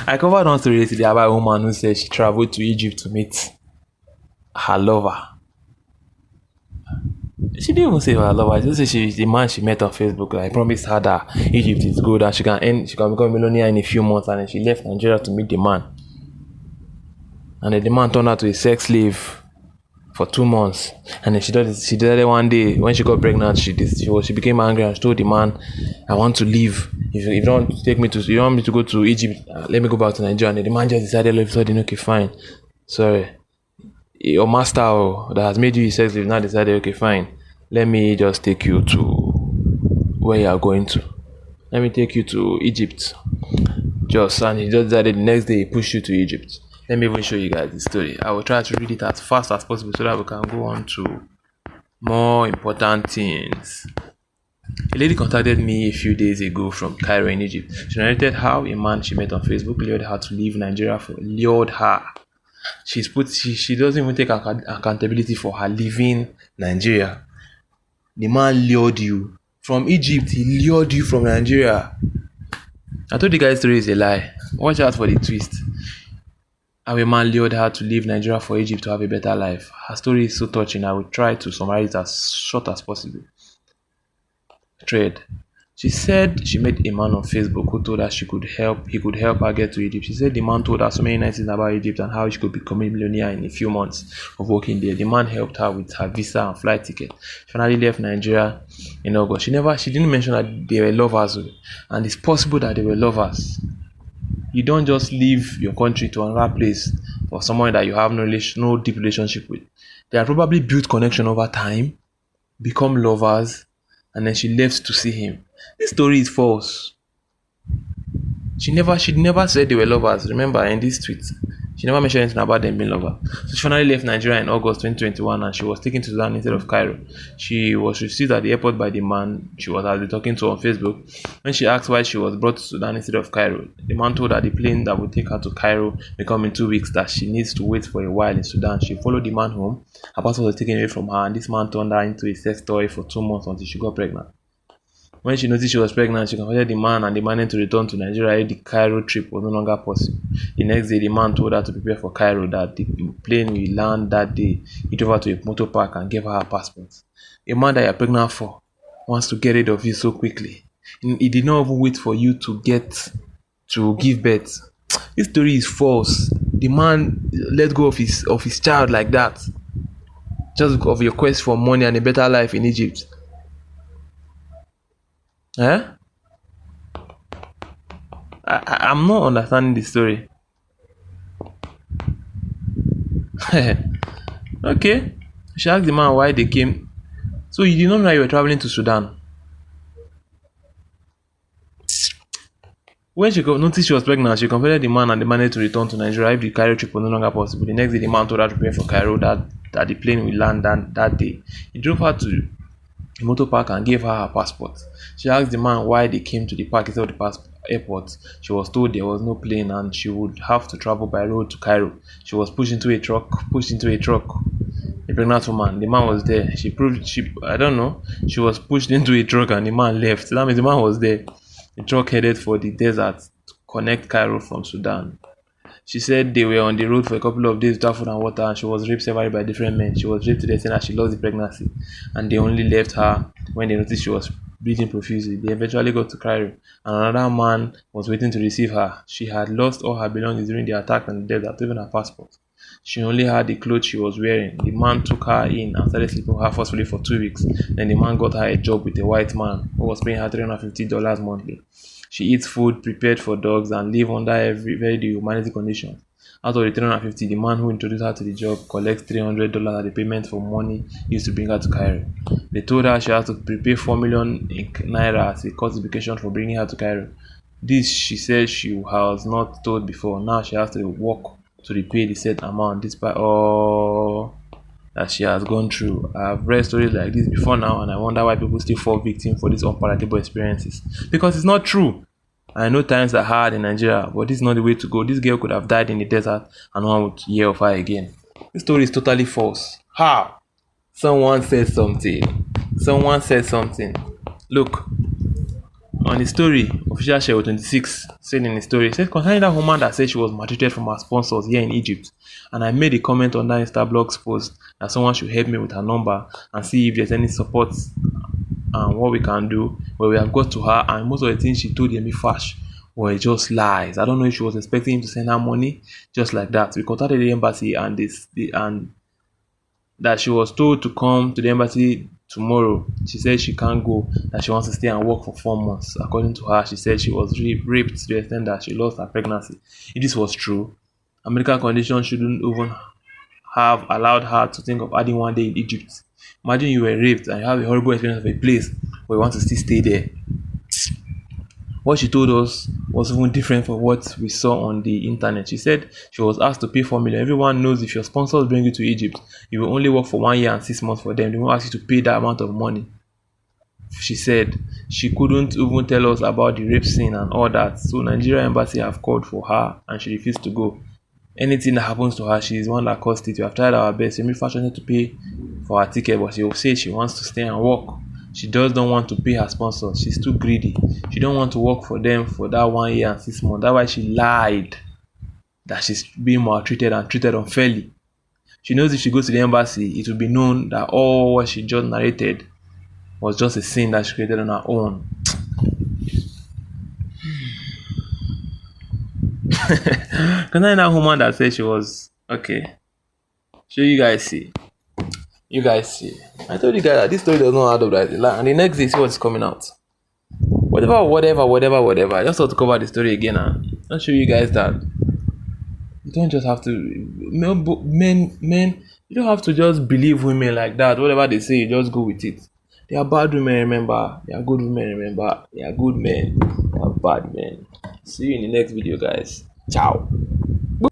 I covered one story yesterday about a woman who said she traveled to Egypt to meet her lover. She didn't even say her lover. She just said the man she met on Facebook. Like, promised her that Egypt is good and she can become a millionaire in a few months. And then she left Nigeria to meet the man. And then the man turned out to a sex slave for 2 months. And then she decided one day when she got pregnant, she became angry and she told the man, "I want to leave. If you don't you don't want me to go to Egypt, let me go back to Nigeria." And then the man just decided all of a sudden, okay, fine. Sorry. Your master that has made you a sex slave now decided, okay, fine. Let me just take you to where you are going to. Let me take you to Egypt. And he just decided the next day he pushed you to Egypt. Let me even show you guys the story. I will try to read it as fast as possible so that we can go on to more important things. A lady contacted me a few days ago from Cairo in Egypt. She narrated how a man she met on Facebook lured her to leave Nigeria lured her. She doesn't even take accountability for her leaving Nigeria. The man lured you from Egypt. He lured you from Nigeria. I told the guy's story is a lie. Watch out for the twist. How a man lured her to leave Nigeria for Egypt to have a better life. Her story is so touching. I will try to summarize it as short as possible. Thread. She said she met a man on Facebook who told her he could help her get to Egypt. She said the man told her so many nice things about Egypt and how she could become a millionaire in a few months of working there. The man helped her with her visa and flight ticket. She finally left Nigeria in August. She didn't mention that they were lovers, and it's possible that they were lovers. You don't just leave your country to another place for someone that you have no deep relationship with. They are probably built connection over time, become lovers, and then she left to see him. This story is false. She never said they were lovers. Remember, in this tweet, she never mentioned anything about them being lovers. So she finally left Nigeria in August 2021 and she was taken to Sudan instead of Cairo. She was received at the airport by the man she was talking to on Facebook. When she asked why she was brought to Sudan instead of Cairo, the man told her the plane that would take her to Cairo will come in 2 weeks, that she needs to wait for a while in Sudan. She followed the man home. Her passport was taken away from her and this man turned her into a sex toy for 2 months until she got pregnant. When she noticed she was pregnant, she confronted the man and demanded to return to Nigeria if the Cairo trip was no longer possible. The next day, the man told her to prepare for Cairo, that the plane will land that day. He drove her to a motor park and gave her her passport. A man that you're pregnant for wants to get rid of you so quickly. He did not even wait for you to give birth. This story is false. The man let go of his child like that just because of your quest for money and a better life in Egypt. I'm not understanding the story. Okay. She asked the man why they came. So you did not know you were traveling to Sudan. When she noticed she was pregnant, she confronted the man and demanded to return to Nigeria if the Cairo trip was no longer possible. The next day, the man told her to prepare for Cairo, that the plane will land that day. He drove her to a motor park and gave her her passport. She asked the man why they came to the park instead of the airport. She was told there was no plane and she would have to travel by road to Cairo. She was pushed into a truck. A pregnant woman. The man was there. She was pushed into a truck and the man left. That means the man was there. The truck headed for the desert to connect Cairo from Sudan. She said they were on the road for a couple of days without food and water and she was raped severally by different men. She was raped to the extent that she lost the pregnancy and they only left her when they noticed she was bleeding profusely. They eventually got to Cairo and another man was waiting to receive her. She had lost all her belongings during the attack on the desert, even her passport. She only had the clothes she was wearing. The man took her in and started sleeping with her forcefully for 2 weeks. Then the man got her a job with a white man who was paying her $350 monthly. She eats food prepared for dogs and live under very humanity conditions. Out of the $350, the man who introduced her to the job collects $300 as the payment for money used to bring her to Cairo. They told her she had to prepay 4 million naira as a cost implication for bringing her to Cairo. This she said she was not told before. Now she has to work to repay the said amount despite all that she has gone through. I've read stories like this before now and I wonder why people still fall victim for these unpalatable experiences. Because it's not true. I know times are hard in Nigeria, but this is not the way to go. This girl could have died in the desert and no one would hear of her again. This story is totally false. How? Someone said something. Look, on the story, official share 26 said in the story, said concerning that woman that said she was maltreated from her sponsors here in Egypt, and I made a comment on that Instablog's post that someone should help me with her number and see if there's any support and what we can do. But we have got to her, and most of the things she told Yemi Fash were just lies. I don't know if she was expecting him to send her money just like that. We contacted the embassy, and that she was told to come to the embassy tomorrow. She said she can't go, that she wants to stay and work for 4 months. According to her, she said she was raped to the extent that she lost her pregnancy. If this was true, her medical condition shouldn't even have allowed her to think of adding one day in Egypt. Imagine you were raped and you have a horrible experience of a place where you want to still stay there. What she told us was even different from what we saw on the internet. She said she was asked to pay 4 million. Everyone knows if your sponsors bring you to Egypt, you will only work for 1 year and 6 months for them. They won't ask you to pay that amount of money. She said she couldn't even tell us about the rape scene and all that. So Nigeria embassy have called for her and she refused to go. Anything that happens to her, she is one that caused it. We have tried our best. Yemi Fashion wanted to pay for her ticket, but she will say she wants to stay and work. She just don't want to pay her sponsors. She's too greedy. She don't want to work for them for that 1 year and 6 months. That's why she lied that she's being maltreated and treated unfairly. She knows if she goes to the embassy, it will be known that all what she just narrated was just a sin that she created on her own. Concerning that woman that said she was okay. So you guys see. You guys see. I told you guys that this story does not add up, right? And the next day, see what's coming out. Whatever. I just want to cover the story again and show you guys that you don't just have to men you don't have to just believe women like that. Whatever they say, you just go with it. They are bad women, remember. They are good women, remember. They are good men. They are bad men. See you in the next video, guys. Ciao.